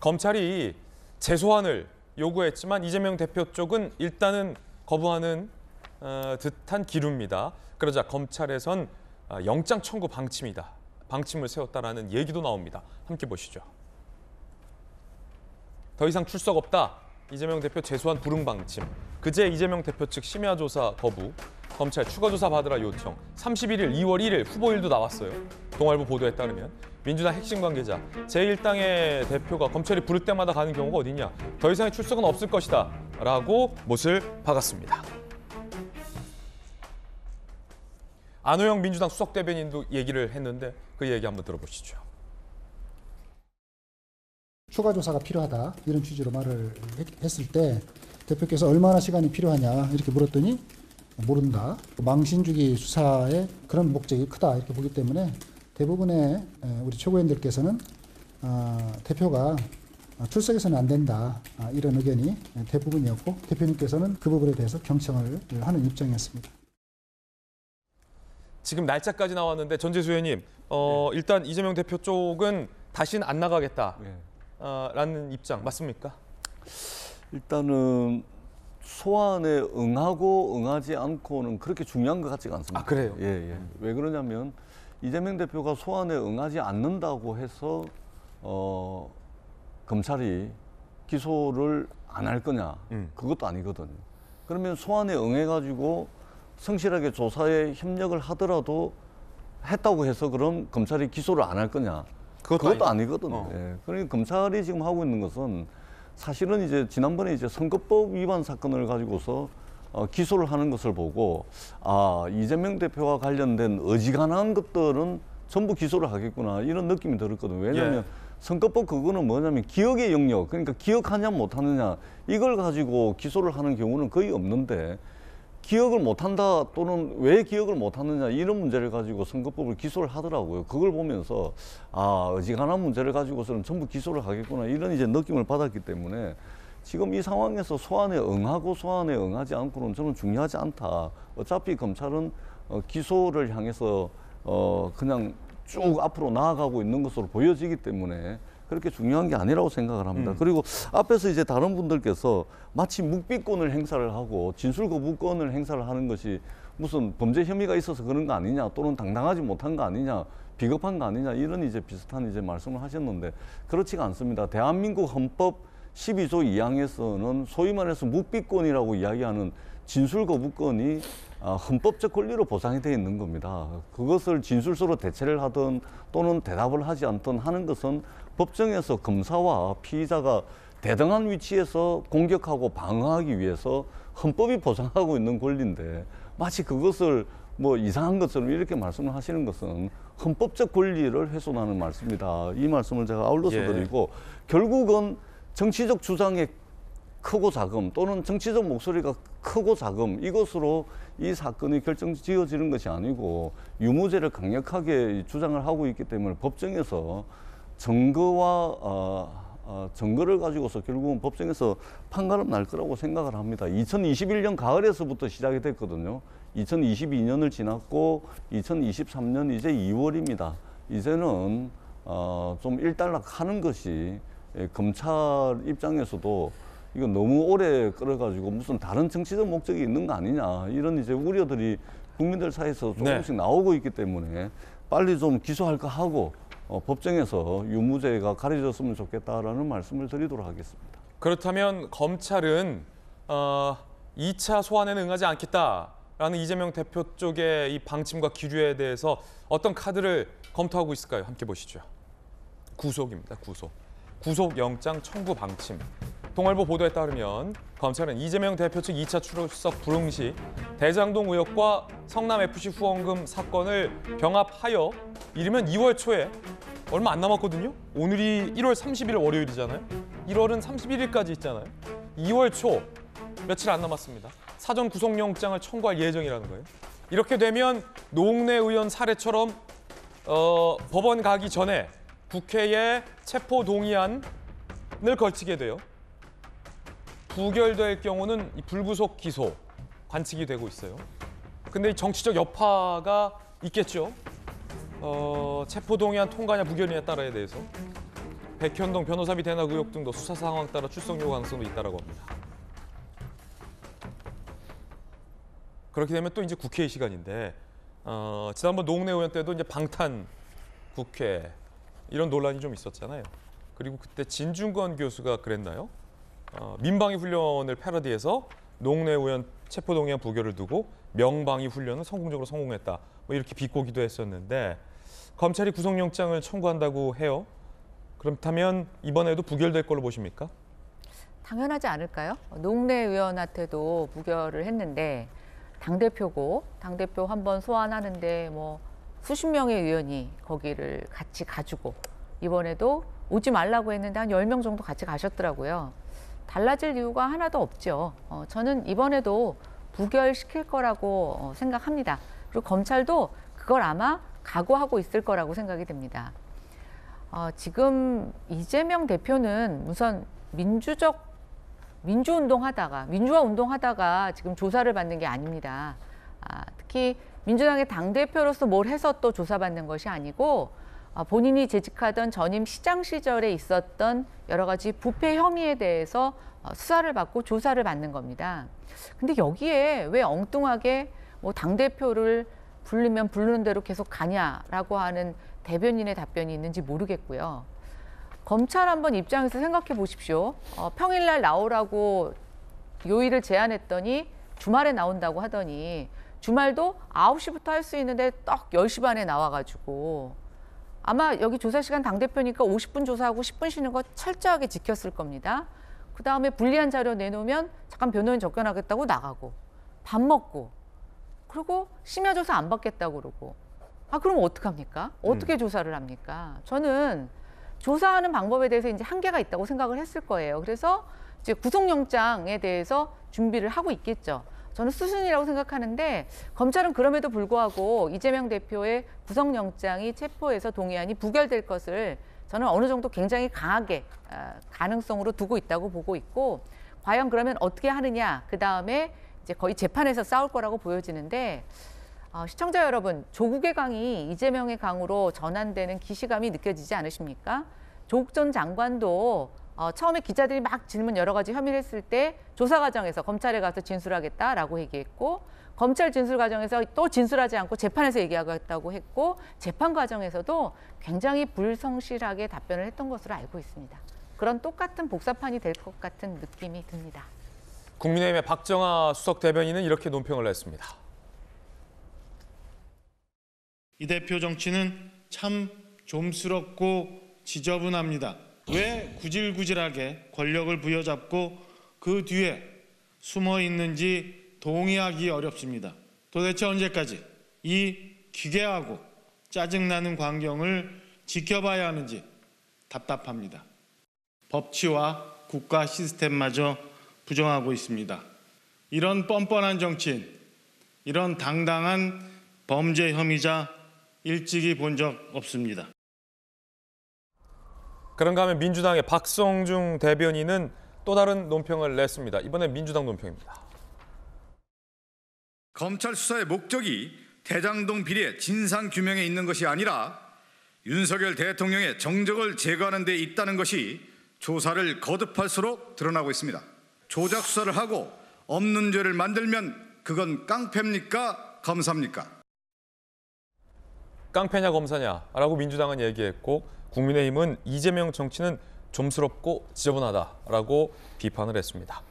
검찰이 재소환을 요구했지만 이재명 대표 쪽은 일단은 거부하는 듯한 기류입니다. 그러자 검찰에선 영장 청구 방침이다. 방침을 세웠다라는 얘기도 나옵니다. 함께 보시죠. 더 이상 출석 없다. 이재명 대표 재소환 불응 방침. 그제 이재명 대표 측 심야 조사 거부. 검찰 추가 조사 받으라 요청. 31일, 2월 1일 후보일도 나왔어요. 동아일보 보도에 따르면 민주당 핵심 관계자 제1당의 대표가 검찰이 부를 때마다 가는 경우가 어디냐. 더 이상의 출석은 없을 것이다. 라고 못을 박았습니다. 안호영 민주당 수석 대변인도 얘기를 했는데 그 얘기 한번 들어보시죠. 추가 조사가 필요하다 이런 취지로 말을 했을 때 대표께서 얼마나 시간이 필요하냐 이렇게 물었더니 모른다. 망신주기 수사에 그런 목적이 크다 이렇게 보기 때문에 대부분의 우리 최고위원들께서는 대표가 출석해서는 안 된다 이런 의견이 대부분이었고 대표님께서는 그 부분에 대해서 경청을 하는 입장이었습니다. 지금 날짜까지 나왔는데 전재수 의원님 일단 이재명 대표 쪽은 다시는 안 나가겠다라는 입장 맞습니까? 일단은 소환에 응하고 응하지 않고는 그렇게 중요한 것 같지가 않습니다. 아, 그래요? 예. 왜 그러냐면 이재명 대표가 소환에 응하지 않는다고 해서 검찰이 기소를 안 할 거냐? 그것도 아니거든요. 그러면 소환에 응해가지고 성실하게 조사에 협력을 하더라도 했다고 해서 그럼 검찰이 기소를 안 할 거냐? 그것도 아니거든요. 예. 그러니까 검찰이 지금 하고 있는 것은 사실은 이제 지난번에 이제 선거법 위반 사건을 가지고서 기소를 하는 것을 보고 이재명 대표와 관련된 어지간한 것들은 전부 기소를 하겠구나 이런 느낌이 들었거든요. 왜냐하면 선거법 그거는 뭐냐면 기억의 영역, 그러니까 기억하냐 못하느냐 이걸 가지고 기소를 하는 경우는 거의 없는데 기억을 못한다 또는 왜 기억을 못하느냐 이런 문제를 가지고 선거법을 기소를 하더라고요. 그걸 보면서 어지간한 문제를 가지고서는 전부 기소를 하겠구나 이런 이제 느낌을 받았기 때문에 지금 이 상황에서 소환에 응하고 소환에 응하지 않고는 저는 중요하지 않다. 어차피 검찰은 기소를 향해서 그냥 쭉 앞으로 나아가고 있는 것으로 보여지기 때문에 그렇게 중요한 게 아니라고 생각을 합니다. 그리고 앞에서 이제 다른 분들께서 마치 묵비권을 행사를 하고 진술 거부권을 행사를 하는 것이 무슨 범죄 혐의가 있어서 그런 거 아니냐 또는 당당하지 못한 거 아니냐 비겁한 거 아니냐 이런 이제 비슷한 이제 말씀을 하셨는데 그렇지가 않습니다. 대한민국 헌법 12조 2항에서는 소위 말해서 묵비권이라고 이야기하는 진술 거부권이 헌법적 권리로 보장이 되어 있는 겁니다. 그것을 진술서로 대체를 하든 또는 대답을 하지 않든 하는 것은 법정에서 검사와 피의자가 대등한 위치에서 공격하고 방어하기 위해서 헌법이 보장하고 있는 권리인데 마치 그것을 뭐 이상한 것처럼 이렇게 말씀을 하시는 것은 헌법적 권리를 훼손하는 말씀이다. 이 말씀을 제가 아울러서 드리고 결국은 정치적 주장의 크고 작음 또는 정치적 목소리가 크고 작음 이것으로 이 사건이 결정지어지는 것이 아니고 유무죄를 강력하게 주장을 하고 있기 때문에 법정에서 증거와 증거를 가지고서 결국은 법정에서 판가름 날 거라고 생각을 합니다. 2021년 가을에서부터 시작이 됐거든요. 2022년을 지났고 2023년 이제 2월입니다. 이제는 좀 일단락하는 것이 검찰 입장에서도 이거 너무 오래 끌어가지고 무슨 다른 정치적 목적이 있는 거 아니냐 이런 이제 우려들이 국민들 사이에서 조금씩 나오고 있기 때문에 빨리 좀 기소할 거 하고 법정에서 유무죄가 가려졌으면 좋겠다라는 말씀을 드리도록 하겠습니다. 그렇다면 검찰은 2차 소환에는 응하지 않겠다라는 이재명 대표 쪽의 이 방침과 기류에 대해서 어떤 카드를 검토하고 있을까요? 함께 보시죠. 구속입니다. 구속영장 청구 방침. 동아일보 보도에 따르면 검찰은 이재명 대표 측 2차 출석 불응 시 대장동 의혹과 성남FC 후원금 사건을 병합하여 이르면 2월 초에 얼마 안 남았거든요. 오늘이 1월 30일 월요일이잖아요. 1월은 31일까지 있잖아요. 2월 초 며칠 안 남았습니다. 사전 구속영장을 청구할 예정이라는 거예요. 이렇게 되면 노웅래 의원 사례처럼 법원 가기 전에 국회에 체포 동의안을 걸치게 돼요. 부결될 경우는 이 불구속 기소 관측이 되고 있어요. 근데 이 정치적 여파가 있겠죠. 체포동의안 통과냐 부결이냐에 따라에 대해서. 백현동 변호사비 대납 의혹 등도 수사 상황 따라 출석 요구 가능성도 있다라고 합니다. 그렇게 되면 또 이제 국회의 시간인데 지난번 노웅래 의원 때도 이제 방탄 국회 이런 논란이 좀 있었잖아요. 그리고 그때 진중권 교수가 그랬나요? 민방위 훈련을 패러디해서 노웅래 의원 체포동의안 부결을 두고 명방위 훈련은 성공적으로 성공했다. 뭐 이렇게 비꼬기도 했었는데 검찰이 구속영장을 청구한다고 해요. 그렇다면 이번에도 부결될 걸로 보십니까? 당연하지 않을까요? 노웅래 의원한테도 부결을 했는데 당대표고 당대표 한번 소환하는데 뭐 수십 명의 의원이 거기를 같이 가지고 이번에도 오지 말라고 했는데 한 10명 정도 같이 가셨더라고요. 달라질 이유가 하나도 없죠. 저는 이번에도 부결시킬 거라고 생각합니다. 그리고 검찰도 그걸 아마 각오하고 있을 거라고 생각이 됩니다. 지금 이재명 대표는 우선 민주화 운동하다가 지금 조사를 받는 게 아닙니다. 특히 민주당의 당대표로서 뭘 해서 또 조사받는 것이 아니고 본인이 재직하던 전임 시장 시절에 있었던 여러 가지 부패 혐의에 대해서 수사를 받고 조사를 받는 겁니다. 근데 여기에 왜 엉뚱하게 뭐 당대표를 부르면 부르는 대로 계속 가냐라고 하는 대변인의 답변이 있는지 모르겠고요. 검찰 한번 입장에서 생각해 보십시오. 평일날 나오라고 요일을 제안했더니 주말에 나온다고 하더니 주말도 9시부터 할 수 있는데 딱 10시 반에 나와가지고 아마 여기 조사 시간 당대표니까 50분 조사하고 10분 쉬는 거 철저하게 지켰을 겁니다. 그다음에 불리한 자료 내놓으면 잠깐 변호인 접견하겠다고 나가고 밥 먹고 그리고 심야 조사 안 받겠다고 그러고 그럼 어떡합니까? 어떻게 조사를 합니까? 저는 조사하는 방법에 대해서 이제 한계가 있다고 생각을 했을 거예요. 그래서 이제 구속영장에 대해서 준비를 하고 있겠죠. 저는 수순이라고 생각하는데 검찰은 그럼에도 불구하고 이재명 대표의 구속영장이 체포해서 동의안이 부결될 것을 저는 어느 정도 굉장히 강하게 가능성으로 두고 있다고 보고 있고 과연 그러면 어떻게 하느냐 그다음에 이제 거의 재판에서 싸울 거라고 보여지는데 시청자 여러분, 조국의 강이 이재명의 강으로 전환되는 기시감이 느껴지지 않으십니까? 조국 전 장관도 처음에 기자들이 막 질문 여러 가지 혐의를 했을 때 조사 과정에서 검찰에 가서 진술하겠다라고 얘기했고 검찰 진술 과정에서 또 진술하지 않고 재판에서 얘기하겠다고 했고 재판 과정에서도 굉장히 불성실하게 답변을 했던 것으로 알고 있습니다. 그런 똑같은 복사판이 될 것 같은 느낌이 듭니다. 국민의힘의 박정아 수석 대변인은 이렇게 논평을 냈습니다. 이 대표 정치는 참 좀스럽고 지저분합니다. 왜 구질구질하게 권력을 부여잡고 그 뒤에 숨어 있는지 동의하기 어렵습니다. 도대체 언제까지 이 기괴하고 짜증나는 광경을 지켜봐야 하는지 답답합니다. 법치와 국가 시스템마저 부정하고 있습니다. 이런 뻔뻔한 정치인, 이런 당당한 범죄 혐의자 일찍이 본 적 없습니다. 그런가 하면 민주당의 박성중 대변인은 또 다른 논평을 냈습니다. 이번엔 민주당 논평입니다. 검찰 수사의 목적이 대장동 비리의 진상규명에 있는 것이 아니라 윤석열 대통령의 정적을 제거하는 데 있다는 것이 조사를 거듭할수록 드러나고 있습니다. 조작 수사를 하고 없는 죄를 만들면 그건 깡패입니까? 검사입니까? 깡패냐 검사냐라고 민주당은 얘기했고 국민의힘은 이재명 정치는 좀스럽고 지저분하다라고 비판을 했습니다.